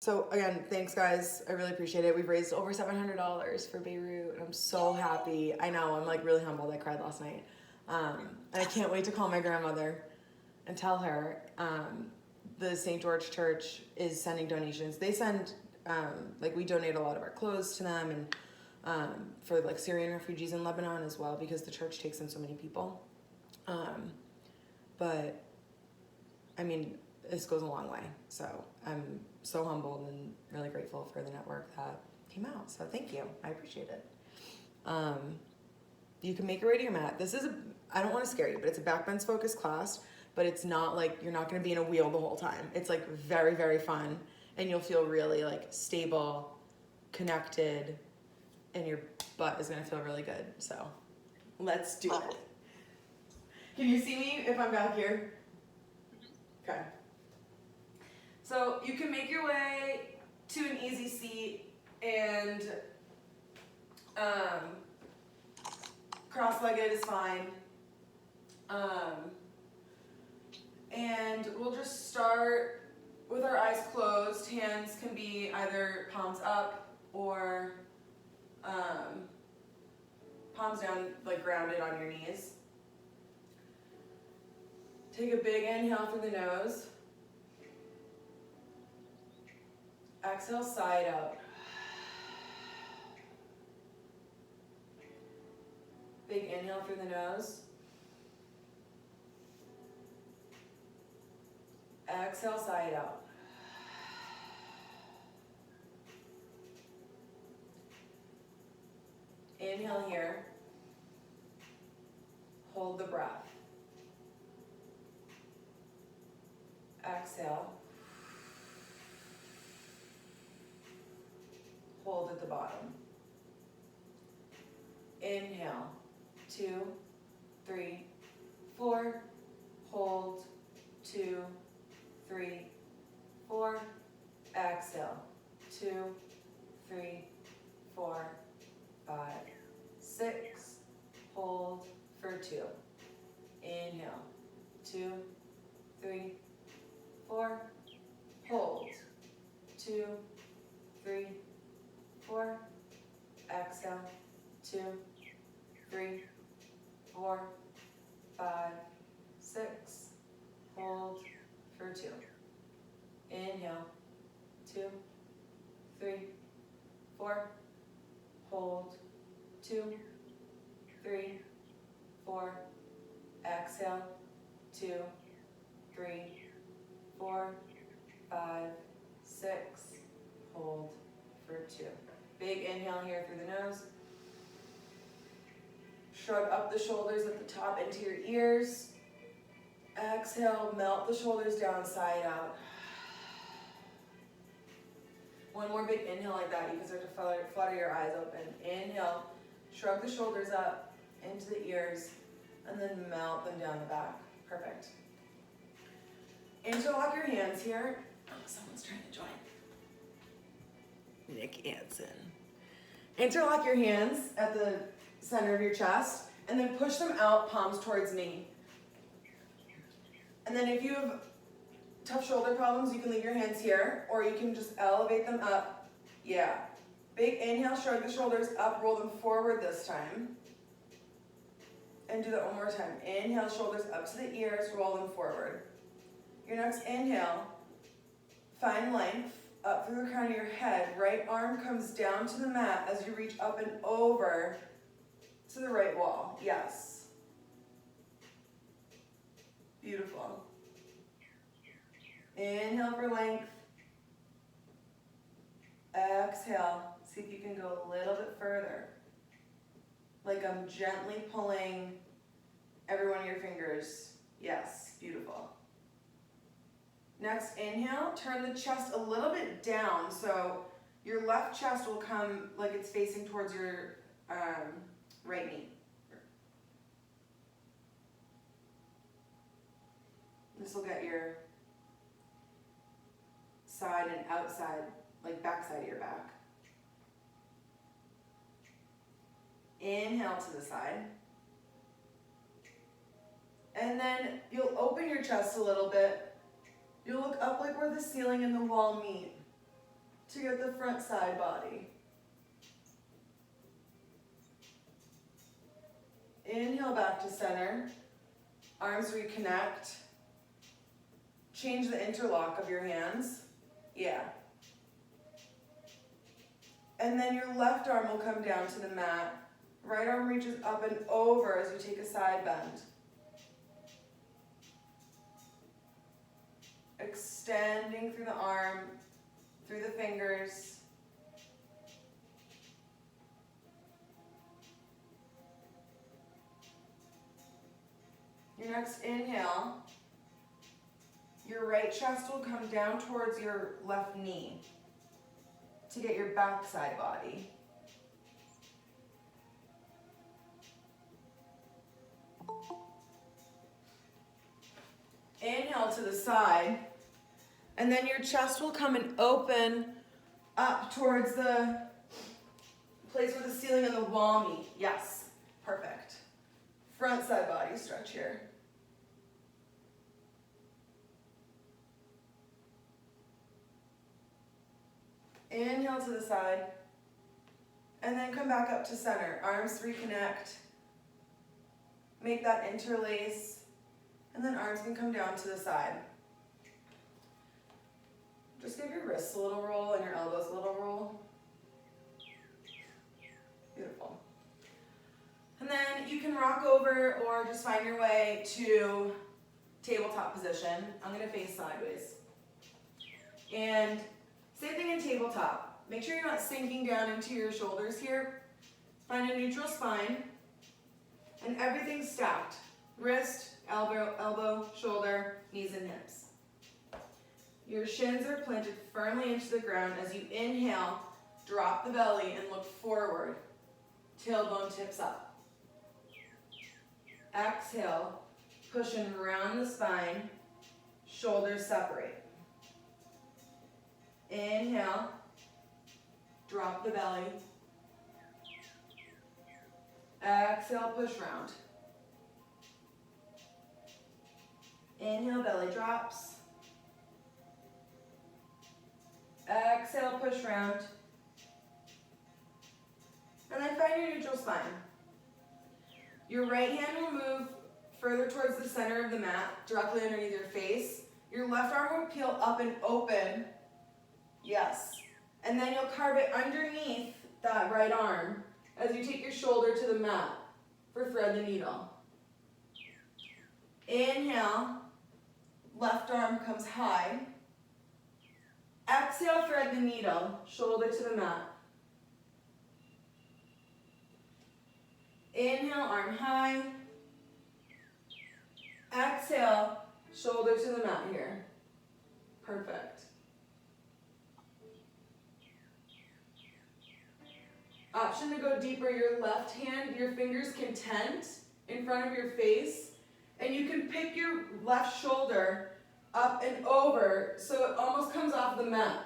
So again, thanks guys. I really appreciate it. We've raised over $700 for Beirut, and I'm so happy. I know, I'm like really humbled. I cried last night. And I can't wait to call my grandmother and tell her the St. George Church is sending donations. They send, like we donate a lot of our clothes to them, and for like Syrian refugees in Lebanon as well, because the church takes in so many people. But I mean, this goes a long way. So I'm so humbled and really grateful for the network that came out. So thank you. I appreciate it. You can make your way to your mat. This is I don't want to scare you, but it's a backbends focused class, but it's not like you're not going to be in a wheel the whole time. It's like very, very fun, and you'll feel really like stable, connected, and your butt is going to feel really good. So let's do it. Can you see me if I'm back here? Okay. So you can make your way to an easy seat and cross-legged is fine. And we'll just start with our eyes closed. Hands can be either palms up or palms down, like grounded on your knees. Take a big inhale through the nose. Exhale, side out. Big inhale through the nose. Exhale, side out. Inhale here. Hold the breath. Exhale. Hold at the bottom. Inhale. 2, 3, 4. Hold. 2, 3, 4. Exhale. 2, 3, 4, 5, 6. Hold for 2. Inhale. 2, 3, 4. Hold. 2, 3, 4. Exhale. 2, 3, 4, 5, 6. Hold for 2. Inhale. 2, 3, 4. Hold. 2, 3, 4. Exhale. 2, 3, 4, 5, 6. Hold for 2. Big inhale here through the nose. Shrug up the shoulders at the top into your ears. Exhale, melt the shoulders down, side out. One more big inhale like that. You can start to flutter your eyes open. Inhale, shrug the shoulders up into the ears, and then melt them down the back. Perfect. Interlock your hands here. Oh, someone's trying to join. Nick Anson. Interlock your hands at the center of your chest, and then push them out, palms towards knee. And then if you have tough shoulder problems, you can leave your hands here, or you can just elevate them up. Yeah. Big inhale, shrug the shoulders up, roll them forward this time. And do that one more time. Inhale, shoulders up to the ears, roll them forward. Your next inhale, find length up through the crown of your head. Right arm comes down to the mat as you reach up and over to the right wall. Yes. Beautiful. Inhale for length. Exhale. See if you can go a little bit further. Like I'm gently pulling every one of your fingers. Yes, beautiful. Next inhale, turn the chest a little bit down, so your left chest will come like it's facing towards your right knee. This will get your side and outside, like back side of your back. Inhale to the side. And then you'll open your chest a little bit. You'll look up like where the ceiling and the wall meet. to get the front side body. Inhale back to center. Arms reconnect. Change the interlock of your hands. Yeah. And then your left arm will come down to the mat. Right arm reaches up and over as you take a side bend. Extending through the arm, through the fingers. Your next inhale, your right chest will come down towards your left knee to get your backside body. Inhale to the side, and then your chest will come and open up towards the place where the ceiling and the wall meet. Yes, perfect. Front side body stretch here. Inhale to the side, and then come back up to center. Arms reconnect. Make that interlace, and then arms can come down to the side. Just give your wrists a little roll and your elbows a little roll. Beautiful. And then you can rock over or just find your way to tabletop position. I'm going to face sideways. And same thing in tabletop. Make sure you're not sinking down into your shoulders here. Find a neutral spine. And everything's stacked. Wrist, elbow, shoulder, knees and hips. Your shins are planted firmly into the ground. As you inhale, drop the belly and look forward. Tailbone tips up. Exhale, push and round the spine. Shoulders separate. Inhale, drop the belly. Exhale, push round. Inhale, belly drops. Exhale, push round. And then find your neutral spine. Your right hand will move further towards the center of the mat, directly underneath your face. Your left arm will peel up and open. Yes. And then you'll carve it underneath that right arm as you take your shoulder to the mat for thread the needle. Inhale, left arm comes high. Exhale, thread the needle, shoulder to the mat. Inhale, arm high. Exhale, shoulder to the mat here. Perfect. Option to go deeper, your left hand, your fingers can tent in front of your face, and you can pick your left shoulder up and over so it almost comes off the mat.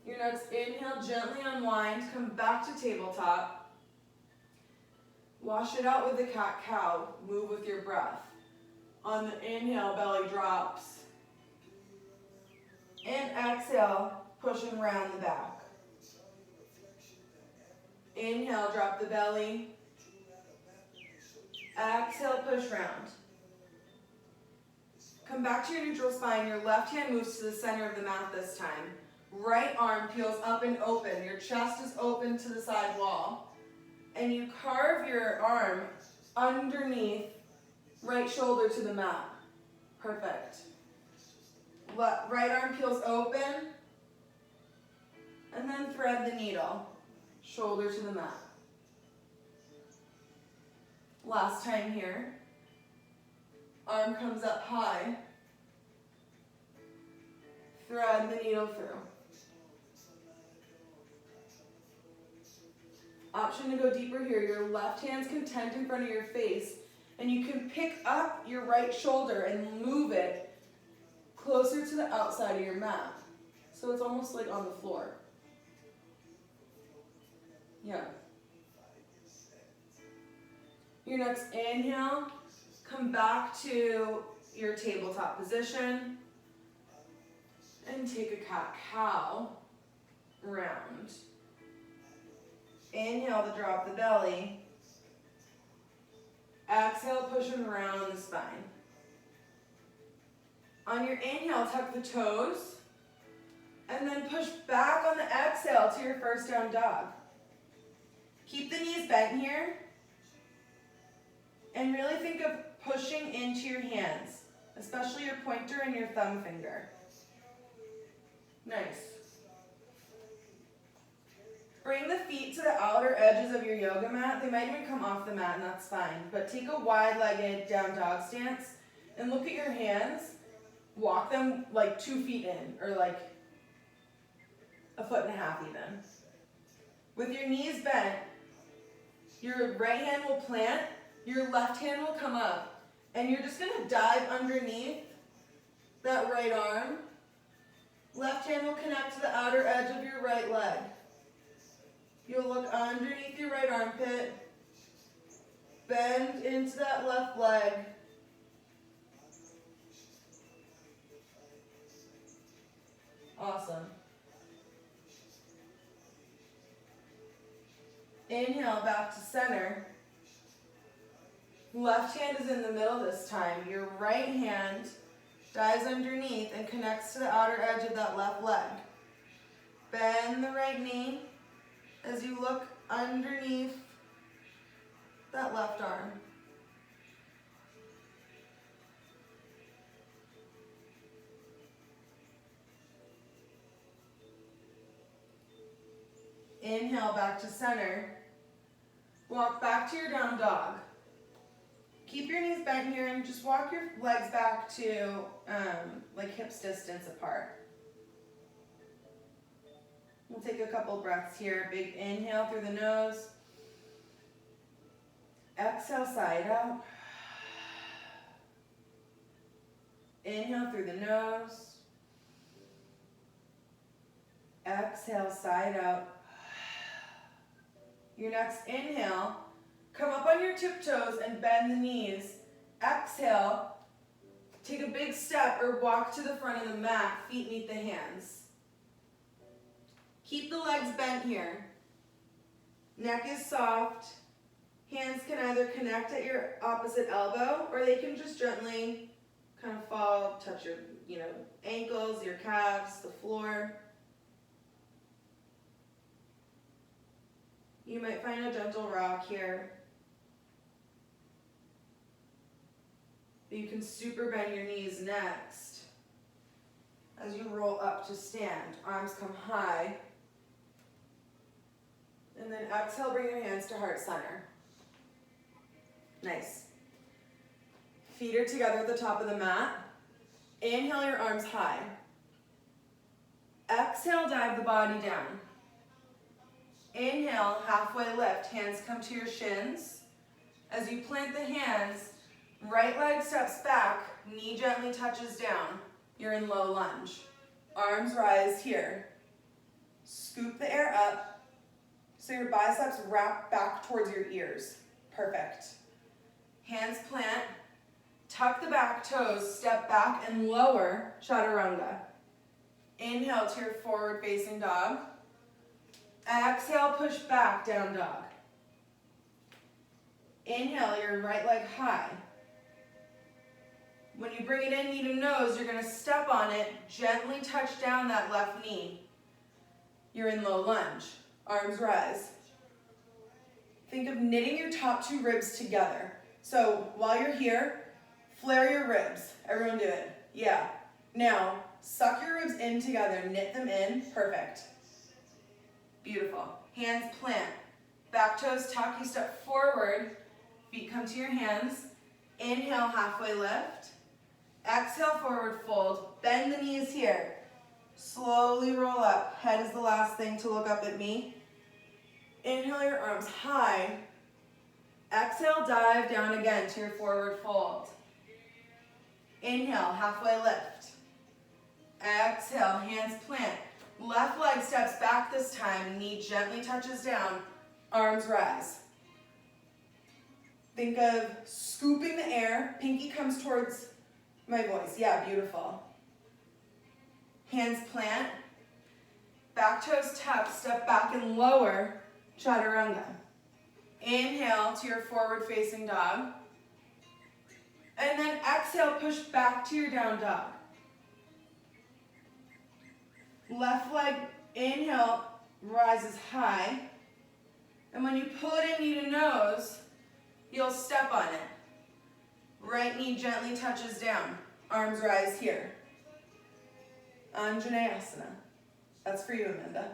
Your next inhale, gently unwind, come back to tabletop. Wash it out with the cat-cow, move with your breath. On the inhale, belly drops. And exhale, push and round the back. Inhale, drop the belly. Exhale, push round. Come back to your neutral spine. Your left hand moves to the center of the mat this time. Right arm peels up and open. Your chest is open to the side wall. And you carve your arm underneath right shoulder to the mat. Perfect. Right arm peels open. And then thread the needle. Shoulder to the mat. Last time here. Arm comes up high. Thread the needle through. Option to go deeper here. Your left hand's can tent in front of your face, and you can pick up your right shoulder and move it closer to the outside of your mat. So it's almost like on the floor. Yeah. Your next inhale, come back to your tabletop position and take a cat-cow round. Inhale to drop the belly. Exhale, pushing around the spine. On your inhale, tuck the toes, and then push back on the exhale to your first down dog. Keep the knees bent here, and really think of pushing into your hands, especially your pointer and your thumb finger. Nice. Bring the feet to the outer edges of your yoga mat. They might even come off the mat, and that's fine. But take a wide-legged down dog stance, and look at your hands. Walk them like 2 feet in, or like 1.5 feet even. With your knees bent, your right hand will plant, your left hand will come up, and you're just gonna dive underneath that right arm. Left hand will connect to the outer edge of your right leg. You'll look underneath your right armpit, bend into that left leg. Awesome. Inhale back to center. Left hand is in the middle this time. Your right hand dives underneath and connects to the outer edge of that left leg. Bend the right knee as you look underneath that left arm. Inhale back to center. Walk back to your down dog. Keep your knees bent here and just walk your legs back to like hips distance apart. We'll take a couple breaths here. Big inhale through the nose. Exhale, side out. Inhale through the nose. Exhale, side out. Your next inhale, come up on your tiptoes and bend the knees. Exhale, take a big step or walk to the front of the mat, feet meet the hands. Keep the legs bent here. Neck is soft. Hands can either connect at your opposite elbow or they can just gently kind of fall, touch your, ankles, your calves, the floor. You might find a gentle rock here. You can super bend your knees next. As you roll up to stand, arms come high. And then exhale, bring your hands to heart center. Nice. Feet are together at the top of the mat. Inhale your arms high. Exhale, dive the body down. Inhale, halfway lift, hands come to your shins. As you plant the hands, right leg steps back, knee gently touches down. You're in low lunge. Arms rise here. Scoop the air up so your biceps wrap back towards your ears. Perfect. Hands plant, tuck the back toes, step back and lower, chaturanga. Inhale to your forward facing dog. Exhale, push back, down dog. Inhale, your right leg high. When you bring it in, knee to nose, you're going to step on it, gently touch down that left knee. You're in low lunge. Arms rise. Think of knitting your top 2 ribs together. So while you're here, flare your ribs. Everyone do it. Yeah. Now, suck your ribs in together, knit them in. Perfect. Beautiful. Hands plant. Back toes tuck, you step forward. Feet come to your hands. Inhale, halfway lift. Exhale, forward fold. Bend the knees here. Slowly roll up. Head is the last thing to look up at me. Inhale your arms high. Exhale, dive down again to your forward fold. Inhale, halfway lift. Exhale, hands plant. Left leg steps back this time, knee gently touches down, arms rise. Think of scooping the air, pinky comes towards My voice, yeah, beautiful. Hands plant. Back toes tuck, step back and lower, chaturanga. Inhale to your forward facing dog. And then exhale, push back to your down dog. Left leg, inhale, rises high. And when you pull it in knee to nose, you'll step on it. Right knee gently touches down. Arms rise here. Anjaneyasana. That's for you, Amanda.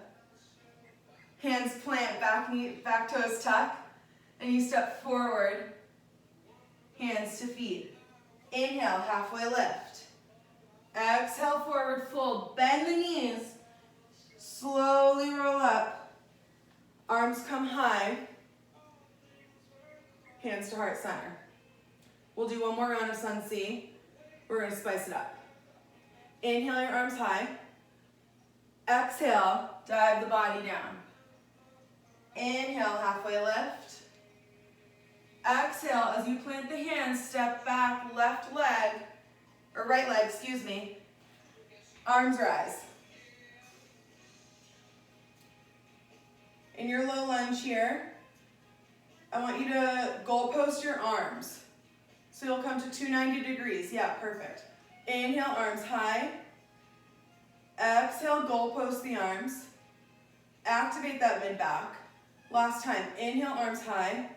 Hands plant, back toes tuck, and you step forward, hands to feet. Inhale, halfway lift. Exhale, forward fold. Bend the knees. Slowly roll up. Arms come high. Hands to heart center. We'll do one more round of Sun C. We're going to spice it up. Inhale your arms high. Exhale, dive the body down. Inhale, halfway lift. Exhale, as you plant the hands, step back, left leg, or right leg, excuse me. Arms rise. In your low lunge here, I want you to goal post your arms. So you'll come to 290 degrees. Yeah, perfect. Inhale, arms high. Exhale, goal post the arms. Activate that mid back. Last time, inhale, arms high.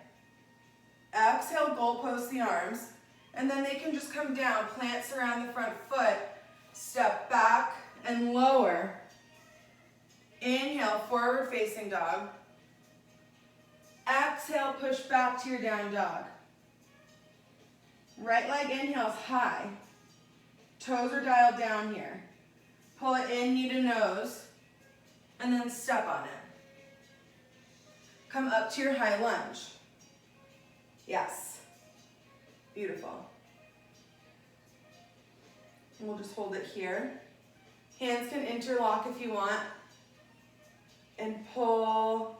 Exhale, goal post the arms. And then they can just come down, plants around the front foot. Step back and lower. Inhale, forward facing dog. Exhale, push back to your down dog. Right leg inhales high. Toes are dialed down here. Pull it in, knee to nose, and then step on it. Come up to your high lunge. Yes. Beautiful. And we'll just hold it here. Hands can interlock if you want. And pull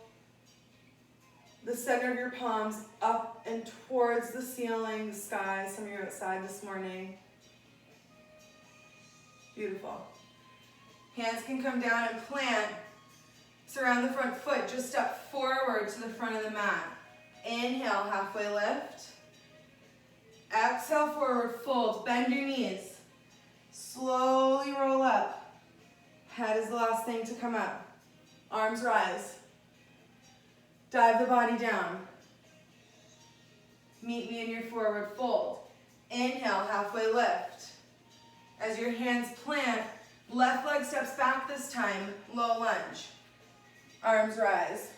the center of your palms up and towards the ceiling, the sky. Some of you are outside this morning. Beautiful. Hands can come down and plant. Surround the front foot. Just step forward to the front of the mat. Inhale, halfway lift. Exhale, forward fold. Bend your knees. Slowly roll up. Head is the last thing to come up. Arms rise. Dive the body down. Meet me in your forward fold. Inhale, halfway lift. As your hands plant, left leg steps back this time, low lunge. Arms rise.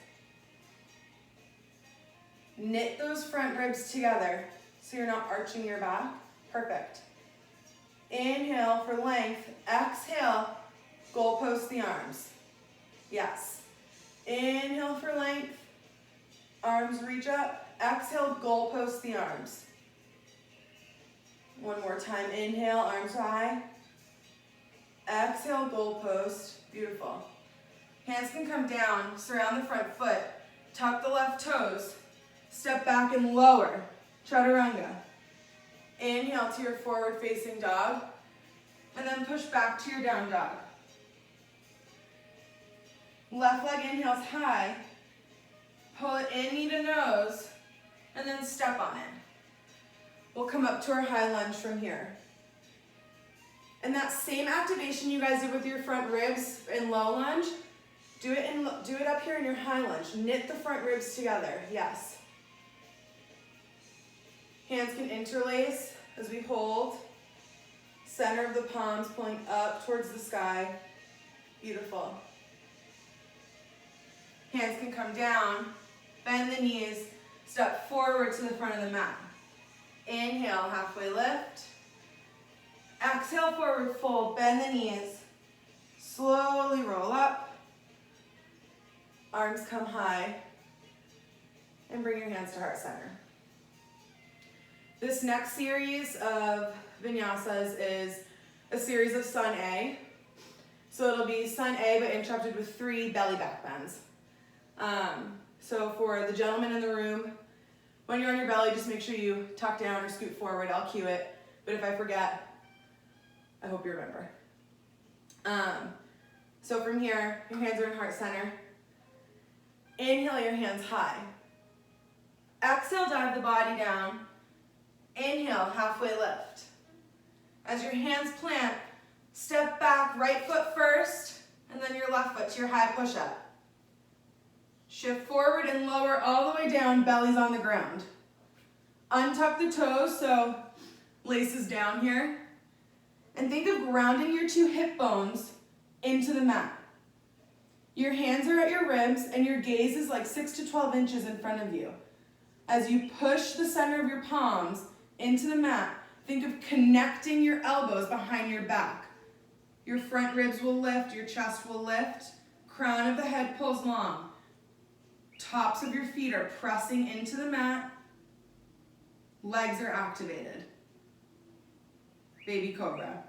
Knit those front ribs together so you're not arching your back. Perfect. Inhale for length. Exhale, goal post the arms. Yes. Inhale for length. Arms reach up. Exhale, goal post the arms. One more time. Inhale, arms high. Exhale, goal post. Beautiful. Hands can come down, surround the front foot, tuck the left toes, step back and lower, chaturanga. Inhale to your forward facing dog, and then push back to your down dog. Left leg inhales high, pull it in, knee to nose, and then step on it. We'll come up to our high lunge from here. And that same activation you guys did with your front ribs in low lunge, do it up here in your high lunge. Knit the front ribs together, yes. Hands can interlace as we hold. Center of the palms pulling up towards the sky. Beautiful. Hands can come down, bend the knees, step forward to the front of the mat. Inhale, halfway lift. Exhale, forward fold, bend the knees. Slowly roll up. Arms come high. And bring your hands to heart center. This next series of vinyasas is a series of Sun A. So it'll be Sun A but interrupted with 3 belly back bends. So for the gentlemen in the room, when you're on your belly, just make sure you tuck down or scoot forward. I'll cue it. But if I forget, I hope you remember. So from here, your hands are in heart center. Inhale your hands high. Exhale, dive the body down. Inhale, halfway lift. As your hands plant, step back, right foot first, and then your left foot to your high push-up. Shift forward and lower all the way down, belly's on the ground. Untuck the toes, so laces down here. And think of grounding your two hip bones into the mat. Your hands are at your ribs and your gaze is like 6 to 12 inches in front of you. As you push the center of your palms into the mat, think of connecting your elbows behind your back. Your front ribs will lift, your chest will lift, crown of the head pulls long. Tops of your feet are pressing into the mat. Legs are activated. Baby cobra.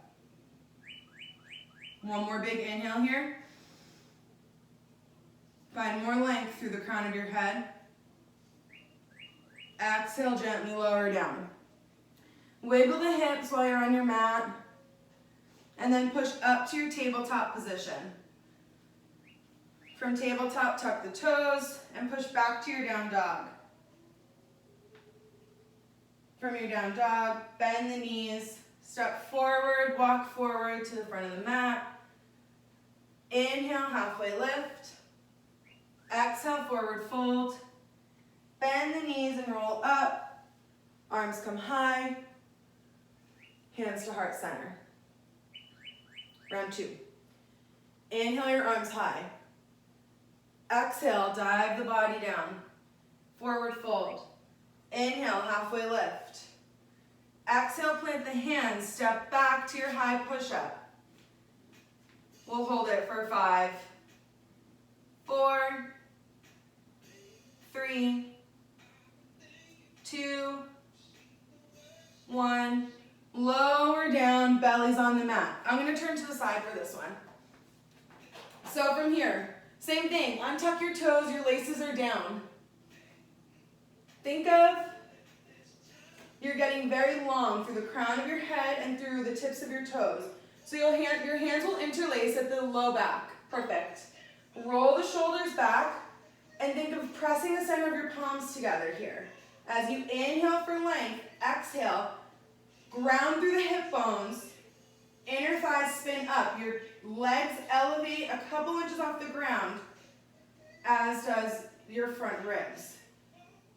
One more big inhale here. Find more length through the crown of your head. Exhale, gently lower down. Wiggle the hips while you're on your mat. And then push up to your tabletop position. From tabletop, tuck the toes and push back to your down dog. From your down dog, bend the knees, step forward, walk forward to the front of the mat. Inhale, halfway lift. Exhale, forward fold. Bend the knees and roll up. Arms come high. Hands to heart center. Round 2. Inhale your arms high. Exhale, dive the body down. Forward fold. Inhale, halfway lift. Exhale, plant the hands, step back to your high push-up. We'll hold it for 5, 4, 3, 2, 1. Lower down, belly's on the mat. I'm going to turn to the side for this one. So from here, same thing. Untuck your toes, your laces are down. Think of you're getting very long through the crown of your head and through the tips of your toes. So your hands will interlace at the low back. Perfect. Roll the shoulders back and think of pressing the center of your palms together here. As you inhale for length, exhale, ground through the hip bones, inner thighs spin up. Your legs elevate a couple inches off the ground, as does your front ribs.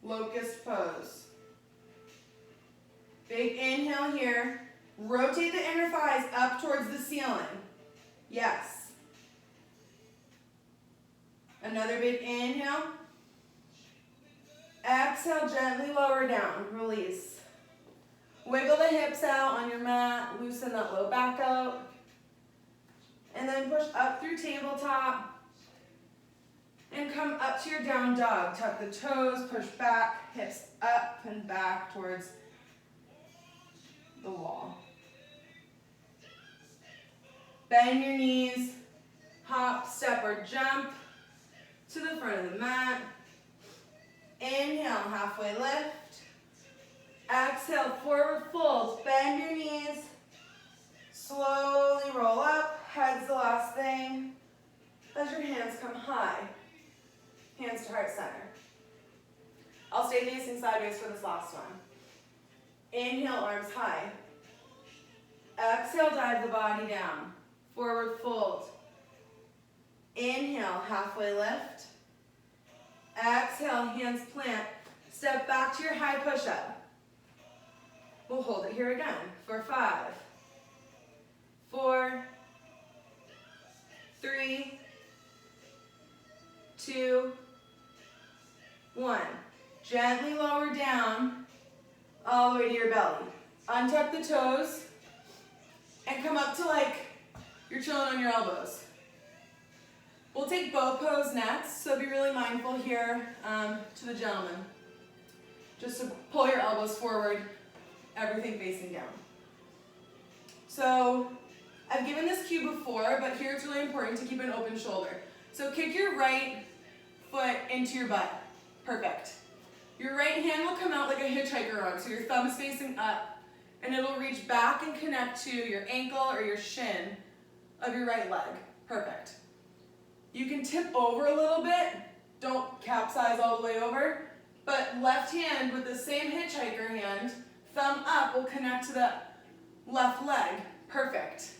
Locust pose. Big inhale here. Rotate the inner thighs up towards the ceiling. Yes. Another big inhale. Exhale, gently lower down. Release. Wiggle the hips out on your mat. Loosen that low back out. And then push up through tabletop. And come up to your down dog. Tuck the toes, push back, hips up and back towards the wall. Bend your knees, hop, step, or jump to the front of the mat. Inhale, halfway lift. Exhale, forward fold. Bend your knees. Slowly roll up. Head's the last thing. As your hands come high. Hands to heart center. I'll stay facing sideways for this last one. Inhale, arms high. Exhale, dive the body down. Forward fold. Inhale, halfway lift. Exhale, hands plant. Step back to your high push-up. We'll hold it here again for 5, 4, 3, 2, 1. Gently lower down all the way to your belly. Untuck the toes and come up to like you're chilling on your elbows. We'll take bow pose next, so be really mindful here to the gentleman. Just to pull your elbows forward, everything facing down. So I've given this cue before, but here it's really important to keep an open shoulder. So kick your right foot into your butt. Perfect. Your right hand will come out like a hitchhiker arm, so your thumb is facing up and it'll reach back and connect to your ankle or your shin of your right leg. Perfect. You can tip over a little bit, don't capsize all the way over, but left hand with the same hitchhiker hand, thumb up will connect to the left leg. Perfect.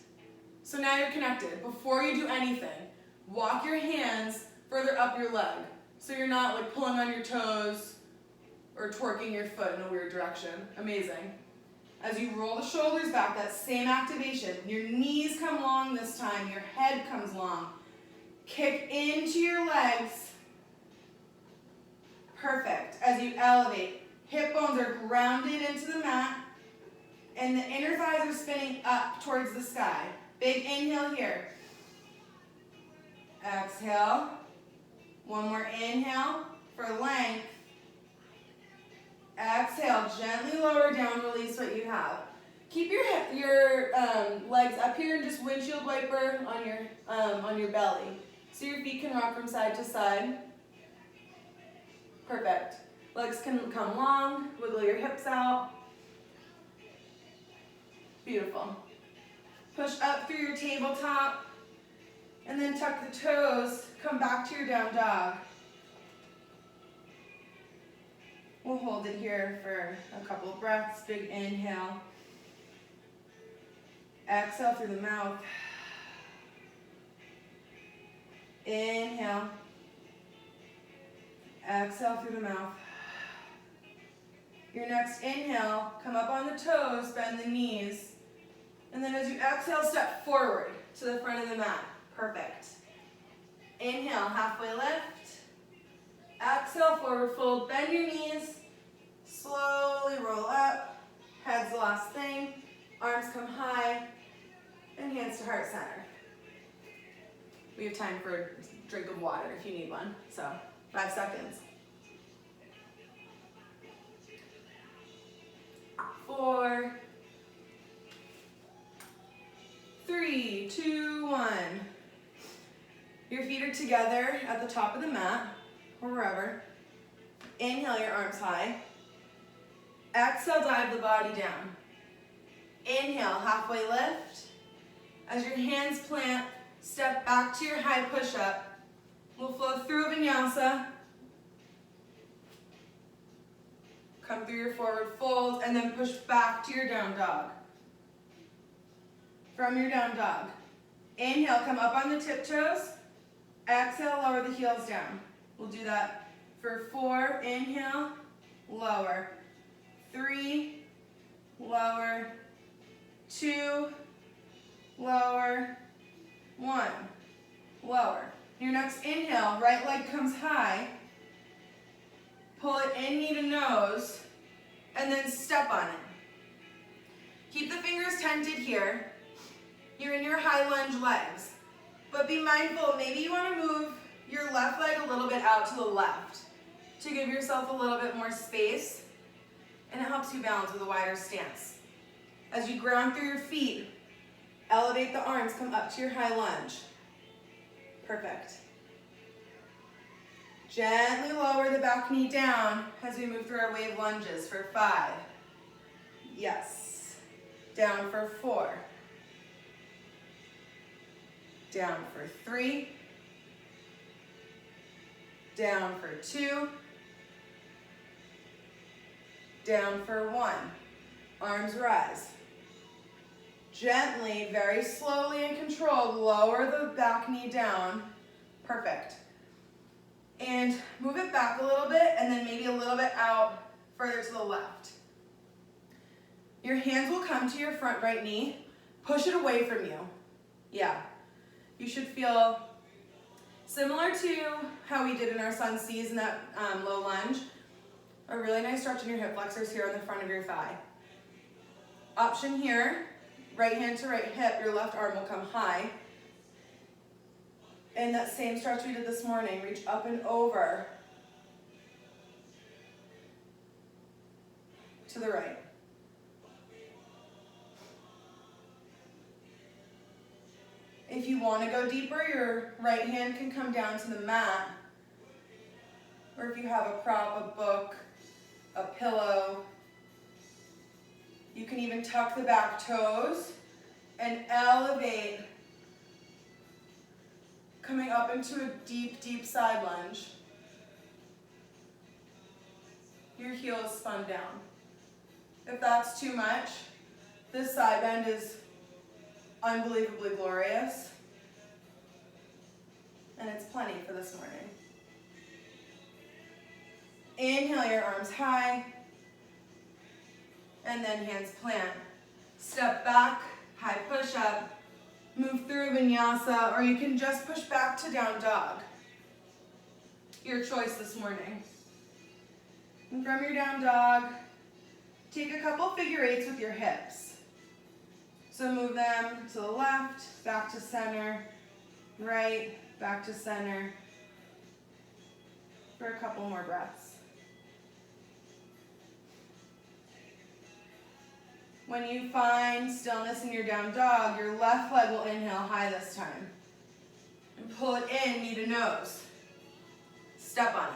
So now you're connected. Before you do anything, walk your hands further up your leg so you're not like pulling on your toes or twerking your foot in a weird direction. Amazing. As you roll the shoulders back, that same activation. Your knees come long this time, your head comes long. Kick into your legs. Perfect. As you elevate, hip bones are grounded into the mat, and the inner thighs are spinning up towards the sky. Big inhale here. Exhale. One more inhale for length. Exhale, gently lower down, release what you have. Keep your legs up here and just windshield wiper on your belly. So your feet can rock from side to side. Perfect. Legs can come long, wiggle your hips out. Beautiful. Push up through your tabletop, and then tuck the toes, come back to your down dog. We'll hold it here for a couple of breaths. Big inhale. Exhale through the mouth. Inhale. Exhale through the mouth. Your next inhale, come up on the toes, bend the knees. And then as you exhale, step forward to the front of the mat. Perfect. Inhale, halfway lift. Exhale, forward fold, bend your knees. Slowly roll up. Head's the last thing. Arms come high. And hands to heart center. We have time for a drink of water if you need one. So, 5 seconds. 4, 3, 2, 1. Your feet are together at the top of the mat, or wherever. Inhale your arms high. Exhale, dive the body down. Inhale, halfway lift. As your hands plant, step back to your high push-up. We'll flow through vinyasa. Come through your forward fold, and then push back to your down dog. From your down dog. Inhale, come up on the tiptoes. Exhale, lower the heels down. We'll do that for 4, inhale, lower. 3, lower. 2, lower. 1, lower. Your next inhale, right leg comes high. Pull it in knee to nose, and then step on it. Keep the fingers tented here. You're in your high lunge legs. But be mindful, maybe you want to move your left leg a little bit out to the left to give yourself a little bit more space, and it helps you balance with a wider stance. As you ground through your feet, elevate the arms, come up to your high lunge. Perfect. Gently lower the back knee down as we move through our wave lunges for 5. Yes. Down for 4. Down for 3. Down for 2. Down for 1. Arms rise. Gently, very slowly and controlled, lower the back knee down. Perfect. And move it back a little bit, and then maybe a little bit out further to the left. Your hands will come to your front right knee. Push it away from you. Yeah. You should feel similar to how we did in our sun C's in that low lunge. A really nice stretch in your hip flexors here on the front of your thigh. Option here, right hand to right hip, your left arm will come high. And that same stretch we did this morning, reach up and over to the right. If you want to go deeper, your right hand can come down to the mat. Or if you have a prop, a book, a pillow, You can even tuck the back toes and elevate, coming up into a deep, deep side lunge. Your heels spun down. If that's too much, this side bend is unbelievably glorious. And it's plenty for this morning. Inhale your arms high. And then hands plant. Step back, high push up. Move through vinyasa, or you can just push back to down dog. Your choice this morning. And from your down dog, take a couple figure eights with your hips. So move them to the left, back to center, right, back to center, for a couple more breaths. When you find stillness in your down dog, your left leg will inhale high this time. And pull it in, knee to nose. Step on it.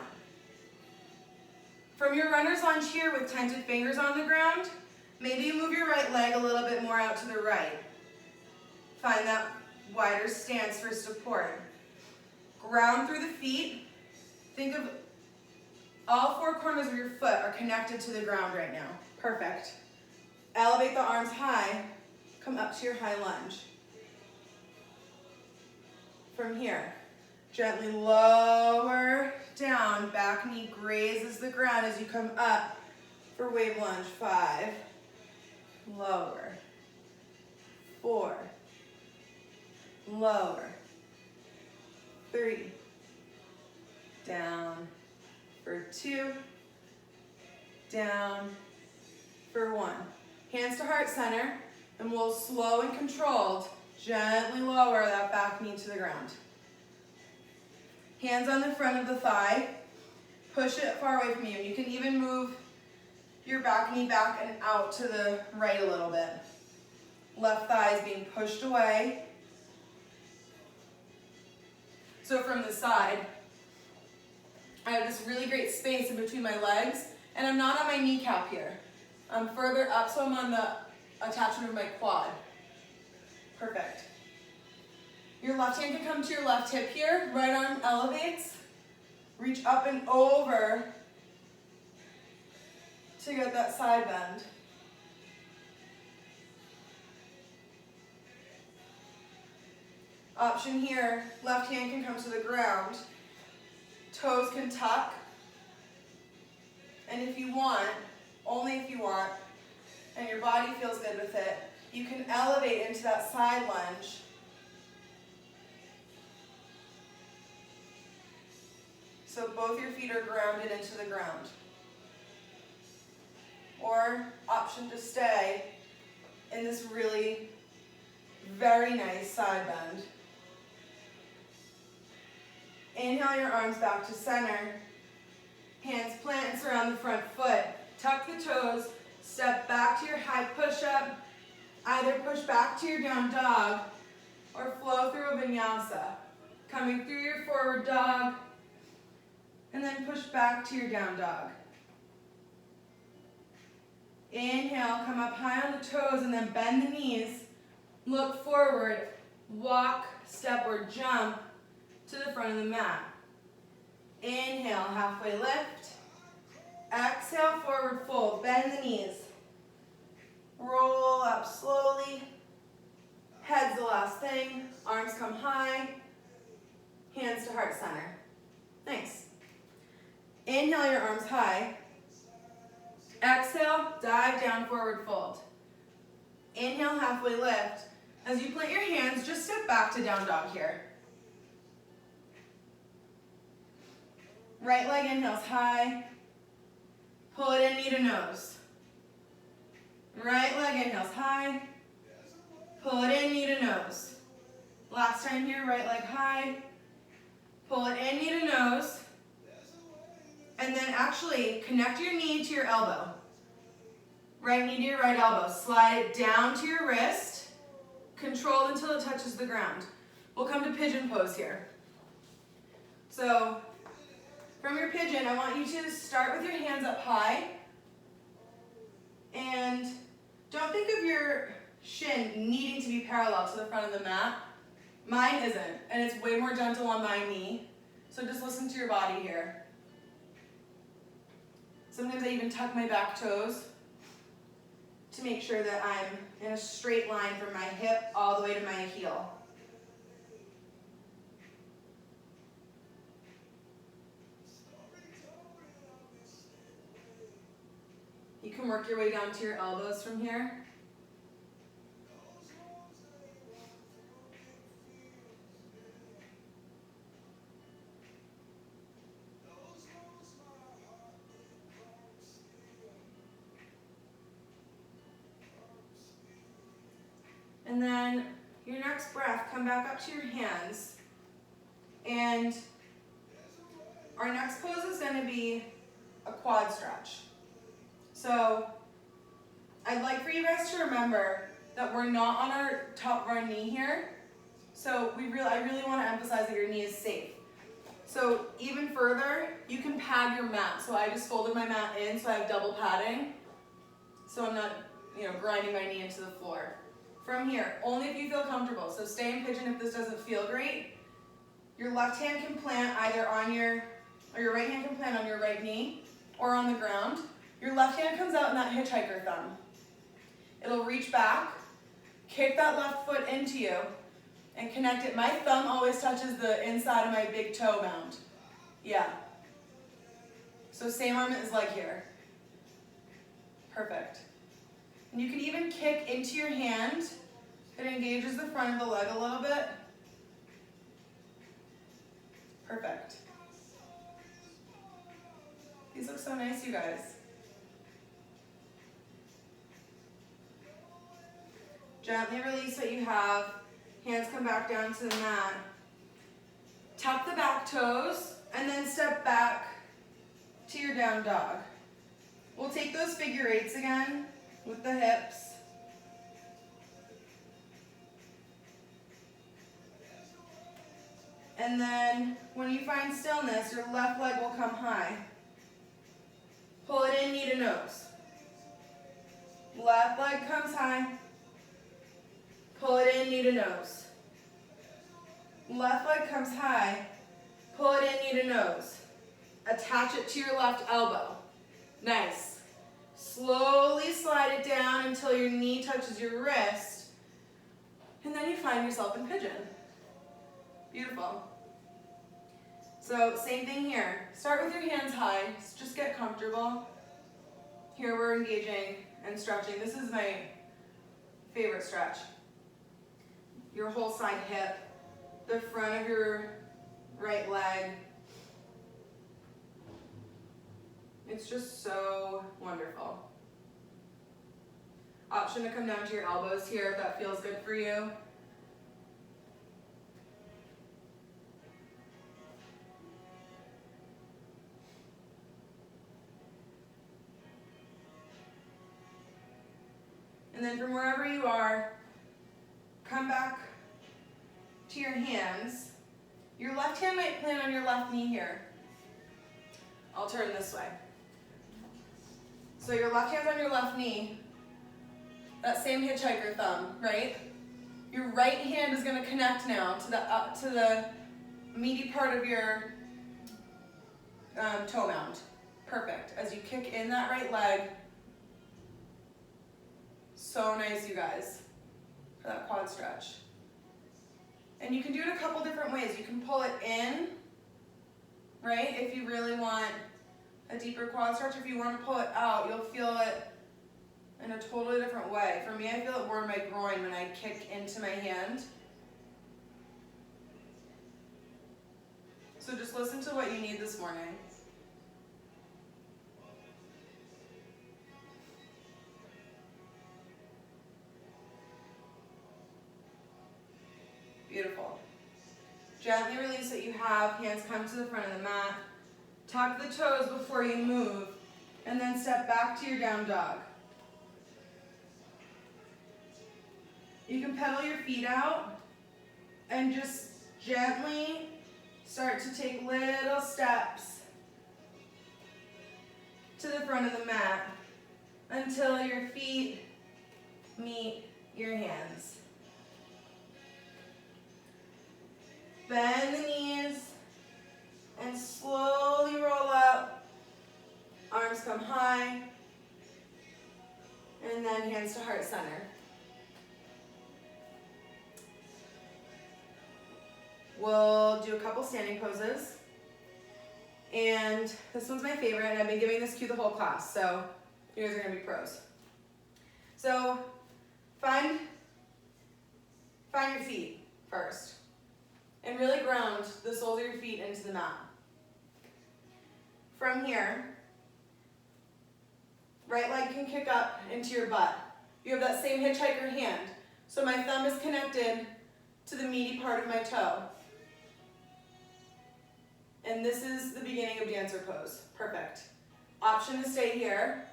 From your runner's lunge here with tented fingers on the ground, maybe you move your right leg a little bit more out to the right. Find that wider stance for support. Ground through the feet. Think of all four corners of your foot are connected to the ground right now. Perfect. Elevate the arms high. Come up to your high lunge. From here, gently lower down. Back knee grazes the ground as you come up for wave lunge. 5. Lower. 4. Lower. 3. Down for 2. Down for 1. Hands to heart center, and we'll slow and controlled gently lower that back knee to the ground. Hands on the front of the thigh. Push it far away from you. You can even move your back knee back and out to the right a little bit. Left thigh is being pushed away. So from the side, I have this really great space in between my legs, and I'm not on my kneecap here. I'm further up, so I'm on the attachment of my quad. Perfect. Your left hand can come to your left hip here. Right arm elevates. Reach up and over to get that side bend. Option here, left hand can come to the ground. Toes can tuck. And if you want, only if you want, and your body feels good with it, you can elevate into that side lunge. So both your feet are grounded into the ground. Or option to stay in this really very nice side bend. Inhale your arms back to center. Hands plant and surround the front foot. Tuck the toes. Step back to your high push-up. Either push back to your down dog or flow through a vinyasa. Coming through your forward dog and then push back to your down dog. Inhale, come up high on the toes and then bend the knees. Look forward, walk, step or jump to the front of the mat. Inhale, halfway lift. Exhale, forward fold, bend the knees. Roll up slowly. Head's the last thing. Arms come high. Hands to heart center. Nice. Inhale your arms high. Exhale, dive down, forward fold. Inhale, halfway lift. As you plant your hands, just step back to down dog here. Right leg inhales high. Pull it in, knee to nose. Right leg inhales high. Pull it in, knee to nose. Last time here, right leg high. Pull it in, knee to nose. And then actually connect your knee to your elbow. Right knee to your right elbow. Slide it down to your wrist. Control until it touches the ground. We'll come to pigeon pose here. So from your pigeon, I want you to start with your hands up high and Don't think of your shin needing to be parallel to the front of the mat. Mine isn't, and it's way more gentle on my knee. So just listen to your body here. Sometimes I even tuck my back toes to make sure that I'm in a straight line from my hip all the way to my heel. You can work your way down to your elbows from here. And then your next breath, come back up to your hands. And our next pose is going to be a quad stretch. So I'd like for you guys to remember that we're not on our top of our knee here. So I really want to emphasize that your knee is safe. So even further, you can pad your mat. So I just folded my mat in so I have double padding. So I'm not, grinding my knee into the floor. From here, only if you feel comfortable. So stay in pigeon if this doesn't feel great. Your left hand can plant either on your right hand can plant on your right knee or on the ground. Your left hand comes out in that hitchhiker thumb. It'll reach back, kick that left foot into you, and connect it. My thumb always touches the inside of my big toe mound. Yeah. So same arm as leg here. Perfect. And you can even kick into your hand. It engages the front of the leg a little bit. Perfect. These look so nice, you guys. Gently release what you have. Hands come back down to the mat. Tuck the back toes and then step back to your down dog. We'll take those figure eights again with the hips. And then when you find stillness, your left leg will come high. Pull it in, knee to nose. Left leg comes high. Pull it in, knee to nose. Left leg comes high. Pull it in, knee to nose. Attach it to your left elbow. Nice. Slowly slide it down until your knee touches your wrist. And then you find yourself in pigeon. Beautiful. So same thing here. Start with your hands high. Just get comfortable. Here we're engaging and stretching. This is my favorite stretch. Your whole side hip, the front of your right leg. It's just so wonderful. Option to come down to your elbows here if that feels good for you. And then from wherever you are, come back to your hands. Your left hand might plant on your left knee here. I'll turn this way. So your left hand's on your left knee. That same hitchhiker thumb, right? Your right hand is going to connect now to the meaty part of your toe mound. Perfect. As you kick in that right leg. So nice, you guys, for that quad stretch. And you can do it a couple different ways. You can pull it in, right? If you really want a deeper quad stretch. If you want to pull it out, you'll feel it in a totally different way. For me, I feel it more in my groin when I kick into my hand. So just listen to what you need this morning. Beautiful. Gently release what you have. Hands come to the front of the mat. Tuck the toes before you move. And then step back to your down dog. You can pedal your feet out and just gently start to take little steps to the front of the mat until your feet meet your hands. Bend the knees and slowly roll up. Arms come high. And then hands to heart center. We'll do a couple standing poses. And this one's my favorite, and I've been giving this cue the whole class, so you guys are gonna be pros. So find your feet first. And really ground the soles of your feet into the mat. From here, right leg can kick up into your butt. You have that same hitchhiker hand. So my thumb is connected to the meaty part of my toe. And this is the beginning of dancer pose. Perfect. Option to stay here.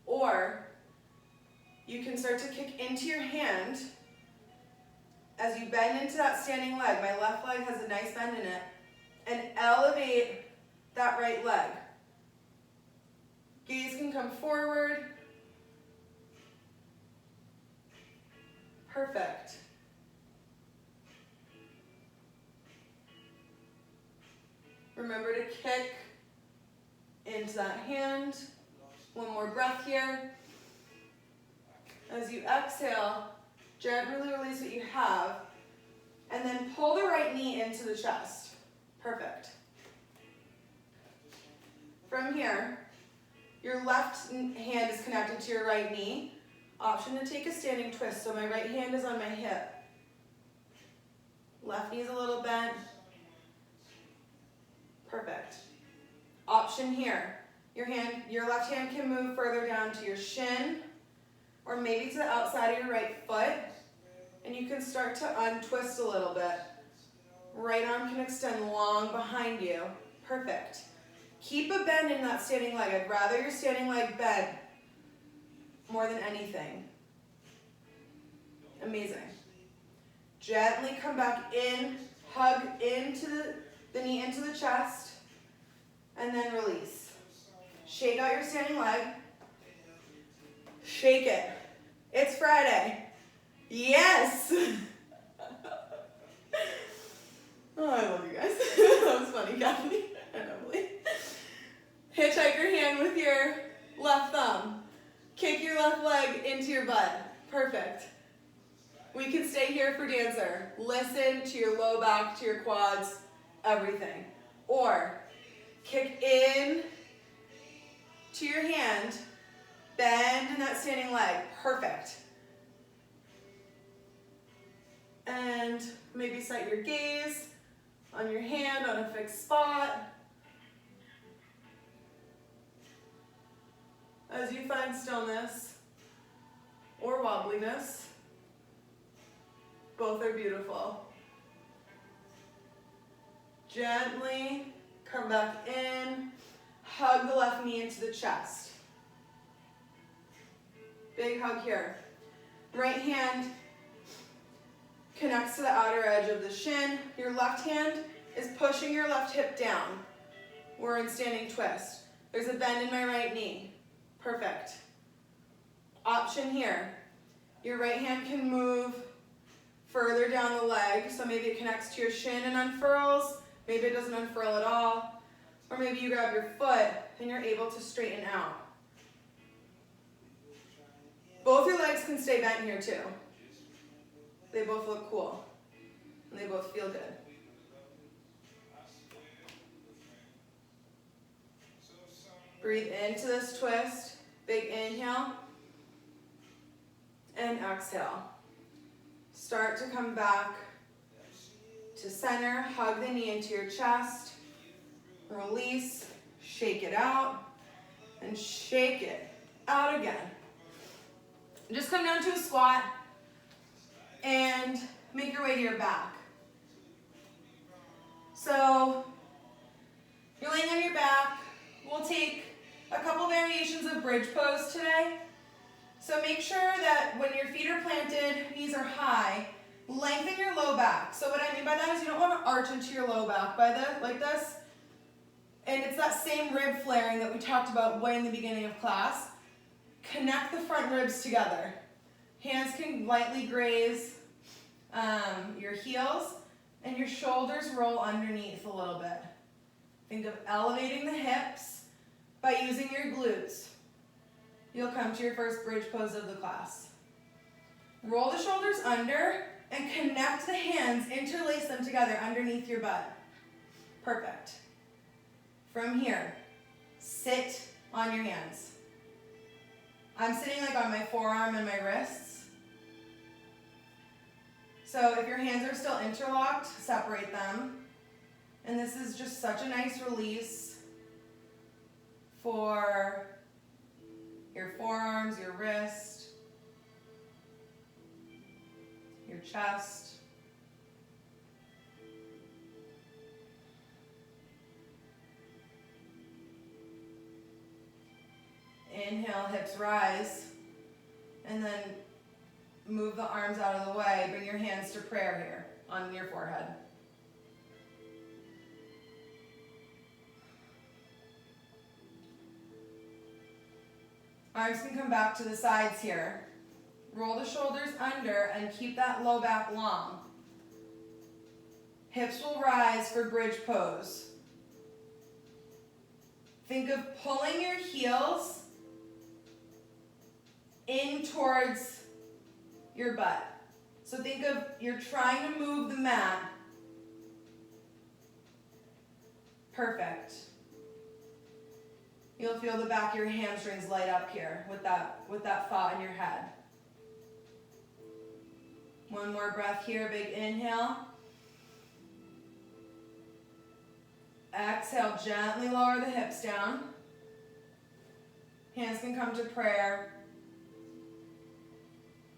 Or you can start to kick into your hand as you bend into that standing leg. My left leg has a nice bend in it. And elevate that right leg. Gaze can come forward. Perfect. Remember to kick into that hand. One more breath here. As you exhale, gently release what you have, and then pull the right knee into the chest. Perfect. From here, your left hand is connected to your right knee. Option to take a standing twist, so my right hand is on my hip. Left knee is a little bent. Perfect. Option here, your left hand can move further down to your shin, or maybe to the outside of your right foot, and you can start to untwist a little bit. Right arm can extend long behind you. Perfect. Keep a bend in that standing leg. I'd rather your standing leg bend more than anything. Amazing. Gently come back in, hug into the knee into the chest, and then release. Shake out your standing leg. Shake it. It's Friday. Yes! Oh, I love you guys. That was funny, Kathy and Emily. Hitchhiker hand with your left thumb. Kick your left leg into your butt. Perfect. We can stay here for dancer. Listen to your low back, to your quads, everything. Or kick in to your hand, bend in that standing leg. Perfect. And maybe set your gaze on your hand on a fixed spot. As you find stillness or wobbliness, both are beautiful. Gently come back in, hug the left knee into the chest. Big hug here. Right hand connects to the outer edge of the shin. Your left hand is pushing your left hip down. We're in standing twist. There's a bend in my right knee. Perfect. Option here. Your right hand can move further down the leg, so maybe it connects to your shin and unfurls. Maybe it doesn't unfurl at all. Or maybe you grab your foot and you're able to straighten out. Both your legs can stay bent here too. They both look cool. And they both feel good. Breathe into this twist. Big inhale. And exhale. Start to come back to center. Hug the knee into your chest. Release. Shake it out. And shake it out again. Just come down to a squat. And make your way to your back. So, you're laying on your back. We'll take a couple variations of bridge pose today. So make sure that when your feet are planted, knees are high, lengthen your low back. So what I mean by that is you don't want to arch into your low back like this. And it's that same rib flaring that we talked about way in the beginning of class. Connect the front ribs together. Hands can lightly graze your heels, and your shoulders roll underneath a little bit. Think of elevating the hips by using your glutes. You'll come to your first bridge pose of the class. Roll the shoulders under and connect the hands, interlace them together underneath your butt. Perfect. From here, sit on your hands. I'm sitting like on my forearm and my wrists. So if your hands are still interlocked, separate them. And this is just such a nice release for your forearms, your wrist, your chest. Inhale, hips rise, and then move the arms out of the way. Bring your hands to prayer here on your forehead. Arms can come back to the sides here. Roll the shoulders under and keep that low back long. Hips will rise for bridge pose. Think of pulling your heels in towards your butt. So think of you're trying to move the mat. Perfect. You'll feel the back of your hamstrings light up here with that thought in your head. One more breath here, big inhale. Exhale, gently lower the hips down. Hands can come to prayer.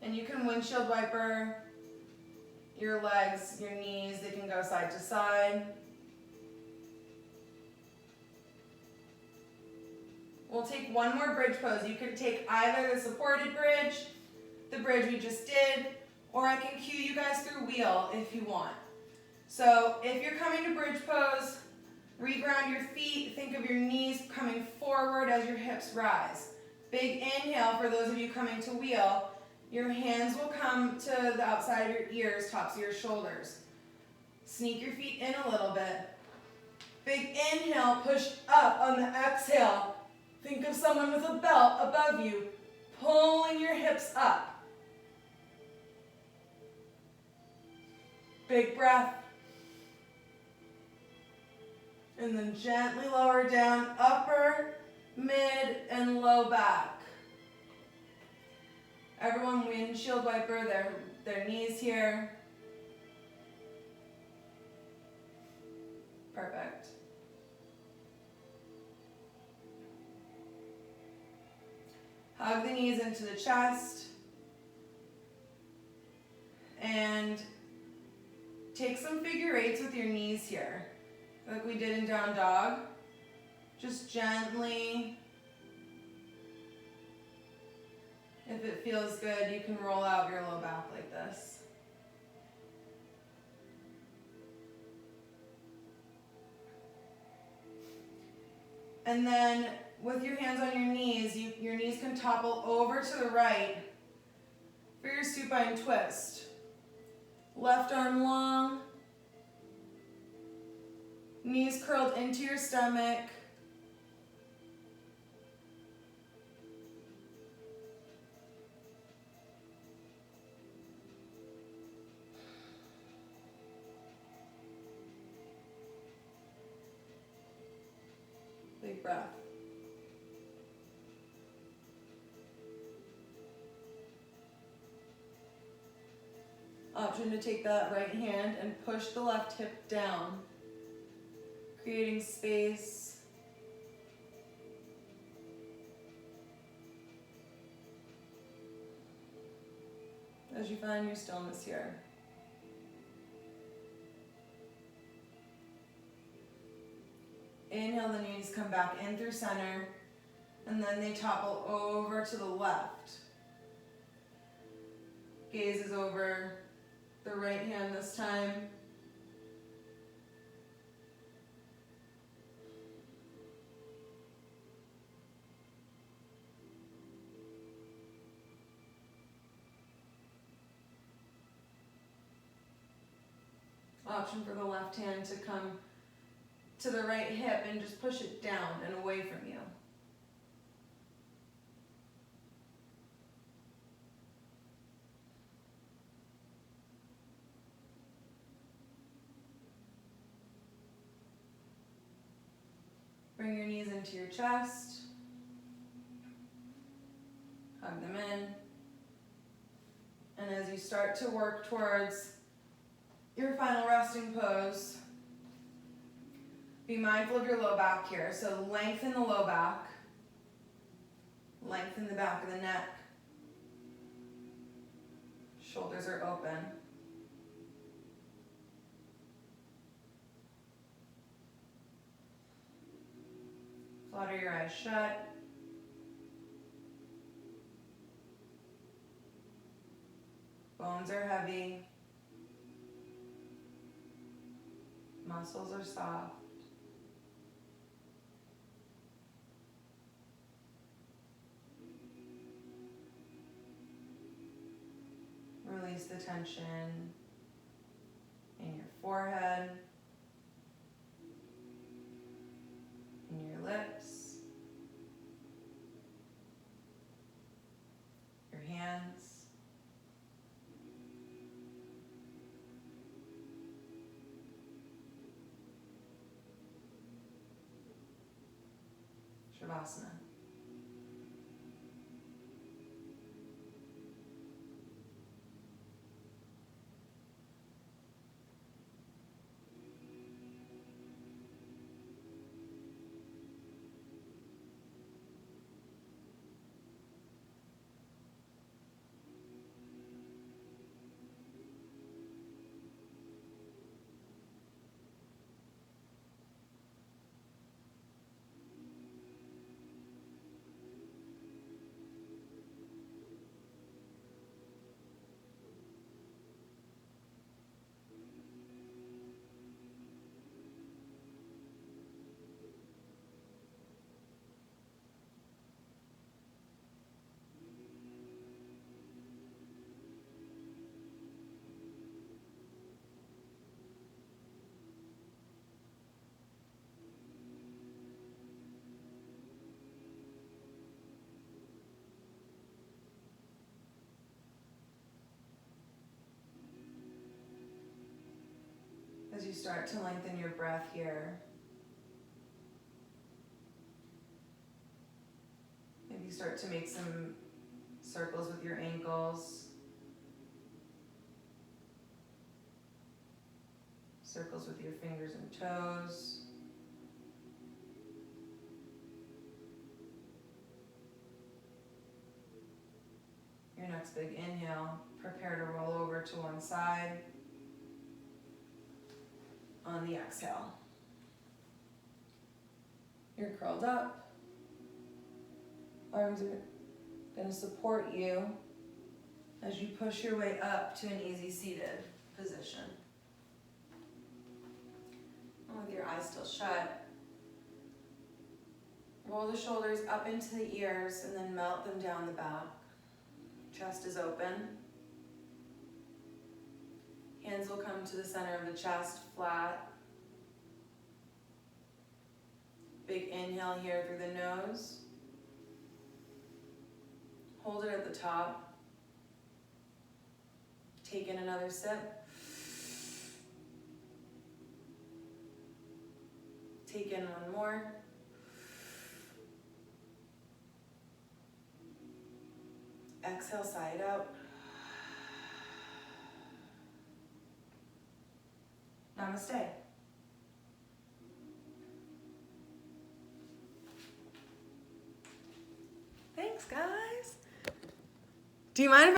And you can windshield wiper your legs, your knees, they can go side to side. We'll take one more bridge pose. You could take either the supported bridge, the bridge we just did, or I can cue you guys through wheel if you want. So if you're coming to bridge pose, reground your feet, think of your knees coming forward as your hips rise. Big inhale for those of you coming to wheel. Your hands will come to the outside of your ears, tops of your shoulders. Sneak your feet in a little bit. Big inhale, push up on the exhale. Think of someone with a belt above you, pulling your hips up. Big breath. And then gently lower down, upper, mid, and low back. Everyone windshield wiper their knees here. Perfect. Hug the knees into the chest. And take some figure eights with your knees here, like we did in down dog. Just gently. If it feels good, you can roll out your low back like this. And then with your hands on your knees, your knees can topple over to the right for your supine twist. Left arm long, knees curled into your stomach. Big breath. Option to take that right hand and push the left hip down, creating space. As you find your stillness here. Inhale, the knees come back in through center, and then they topple over to the left. Gaze is over the right hand this time. option for the left hand to come to the right hip and just push it down and away from you. Bring your knees into your chest. Hug them in. And as you start to work towards your final resting pose, be mindful of your low back here. So lengthen the low back. Lengthen the back of the neck. Shoulders are open. Flutter your eyes shut. Bones are heavy. Muscles are soft. Release the tension in your forehead, in your lips, your hands, Shavasana. As you start to lengthen your breath here, maybe start to make some circles with your ankles, circles with your fingers and toes. Your next big inhale, prepare to roll over to one side. On the exhale, you're curled up. Arms are going to support you as you push your way up to an easy seated position. And with your eyes still shut, roll the shoulders up into the ears and then melt them down the back. Chest is open. Hands will come to the center of the chest, flat. Big inhale here through the nose. Hold it at the top. Take in another sip. Take in one more. Exhale, side out. Namaste. Thanks, guys. Do you mind if